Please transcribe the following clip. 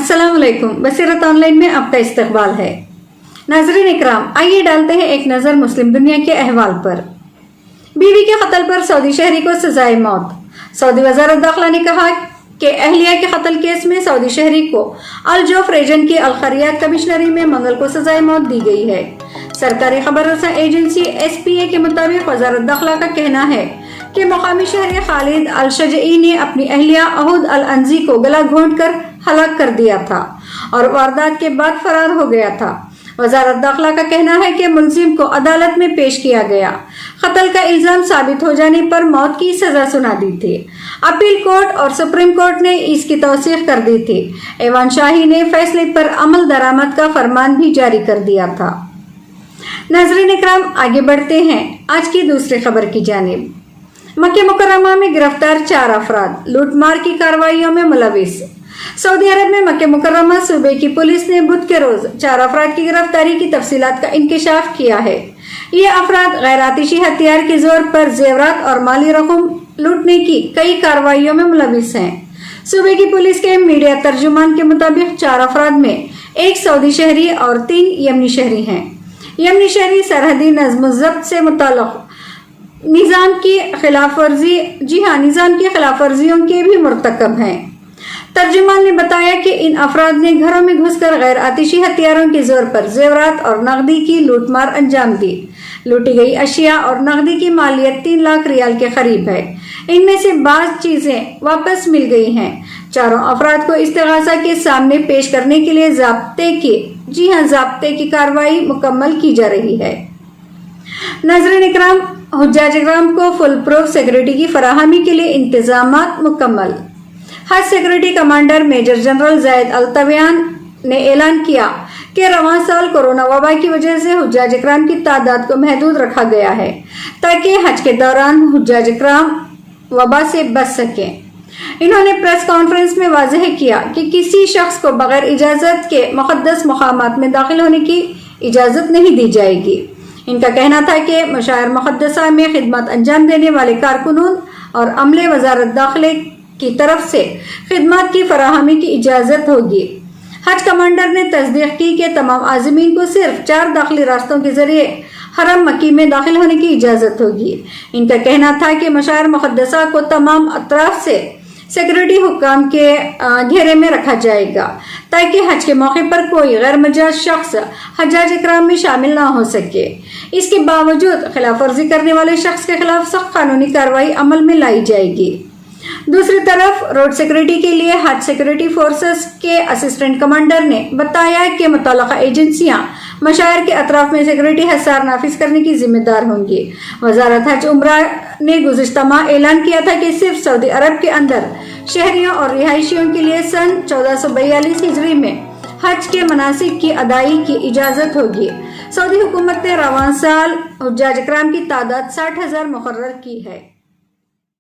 अस्सलाम वालेकुम। बसीरत ऑनलाइन में आपका इस्तकबाल है। नाज़रीन इकराम, आइए डालते हैं एक नज़र मुस्लिम दुनिया के अहवाल पर। बीवी के कत्ल पर सऊदी शहरी को सजाए मौत। सऊदी वज़ारत दाखिला ने कहा कि अहलिया के कत्ल केस में सऊदी शहरी को अल जोफ रीजन की अल खरियात कमिश्नरी में मंगल को सजाए मौत दी गई है। सरकारी खबर रसा एजेंसी SPA के मुताबिक वज़ारत दाखिला का कहना है कि मकामी शहरी खालिद अल शजई ने अपनी अहलिया अहूद अल अंजी को गला घोंट कर हलाक कर दिया था और वारदात के बाद फरार हो गया था। वज़ारत दाखिला का कहना है कि मुलजिम को अदालत में पेश किया गया। कत्ल का इल्जाम साबित हो जाने पर मौत की सजा सुना दी थी। अपील कोर्ट और सुप्रीम कोर्ट ने इसकी तौसीक कर दी थी। ऐवान शाही ने फैसले पर अमल दरामद का फरमान भी जारी कर दिया था। नाज़रीन इकराम, आगे बढ़ते हैं आज की दूसरी खबर की जानिब। मक्के मुकर्रमा में गिरफ्तार 4 अफराद, लूटमार की कार्रवाइयों में मुलविस। सऊदी अरब में मक्के मुकर्रमा सूबे की पुलिस ने बुध के रोज 4 अफराद की गिरफ्तारी की तफसीलात का इंकशाफ किया है। ये अफराद गैर आतिशी हथियार के जोर पर जेवरात और माली रकम लूटने की कई कार्रवाइयों में मुलविस हैं। सूबे की पुलिस के मीडिया तर्जुमान के मुताबिक 4 अफराद में 1 सऊदी शहरी और 3 यमनी शहरी हैं। यमनी शहरी सरहदी नज़्म ज़ब्त से मुताल्लिक़ निज़ाम की खिलाफ वर्जियों के भी मुर्तकब हैं। तर्जुमान ने बताया कि इन अफराद ने घरों में घुसकर गैर आतिशी हथियारों के जोर पर जेवरात और नकदी की लूटमार अंजाम दी। लूटी गई अशिया और नकदी की मालियत 3 लाख रियाल के करीब है। इनमें से बाज़ चीजें वापस मिल गई हैं। चारों अफराद को इस्तिगासा के सामने पेश करने के लिए ज़ाब्ते की कार्रवाई मुकम्मल की जा रही है। नाज़रीन इकराम, हुज्जाज इकराम को फुल प्रूफ सिक्योरिटी की फराहमी के लिए इंतजामात मुकम्मल। हज सिक्योरिटी कमांडर मेजर जनरल जायद अल तबयान ने ऐलान किया कि रवां साल कोरोना वबा की वजह से हुज्जाज इकराम की तादाद को महदूद रखा गया है ताकि हज के दौरान हुज्जाज इकराम वबा से बच सकें। इन्होंने प्रेस कॉन्फ्रेंस में वाज़ेह किया कि किसी शख्स को बगैर इजाजत के मुक़द्दस मकामात में दाखिल होने की इजाजत नहीं दी जाएगी। इनका कहना था कि मशायर मुक़द्दसा में खिदमत अंजाम देने वाले कारकुनून और अमले वज़ारत दाखिले की तरफ से खिदमत की फराहमी की इजाजत होगी। हज कमांडर ने तस्दीक की कि तमाम आज़मीन को सिर्फ 4 दाखिली रास्तों के जरिए हरम मक्की में दाखिल होने की इजाजत होगी। इनका कहना था कि मशायर मुक़द्दसा को तमाम अतराफ से सिक्योरिटी हुक्काम के घेरे में रखा जाएगा ताकि हज के मौके पर कोई गैर मजाज शख्स हज्जाज इकराम में शामिल ना हो सके। इसके बावजूद खिलाफ वर्जी करने वाले शख्स के खिलाफ सख्त कानूनी कार्रवाई अमल में लाई जाएगी। दूसरी तरफ रोड सिक्योरिटी के लिए हज सिक्योरिटी फोर्सेस के असिस्टेंट कमांडर ने बताया कि मुतल्लका एजेंसियां मशायर के अतराफ में सिक्योरिटी हिसार नाफिज करने की जिम्मेदार होंगी। वजारत हज उम्रा ने गुज़िश्ता माह ऐलान किया था कि सिर्फ सऊदी अरब के अंदर शहरियों और रिहायशियों के लिए सन 1442 हिजरी में हज के मनासिक की अदाई की इजाजत होगी। सऊदी हुकूमत ने रवां साल हुज्जाज इकराम की तादाद 60,000 मुकर्रर की है।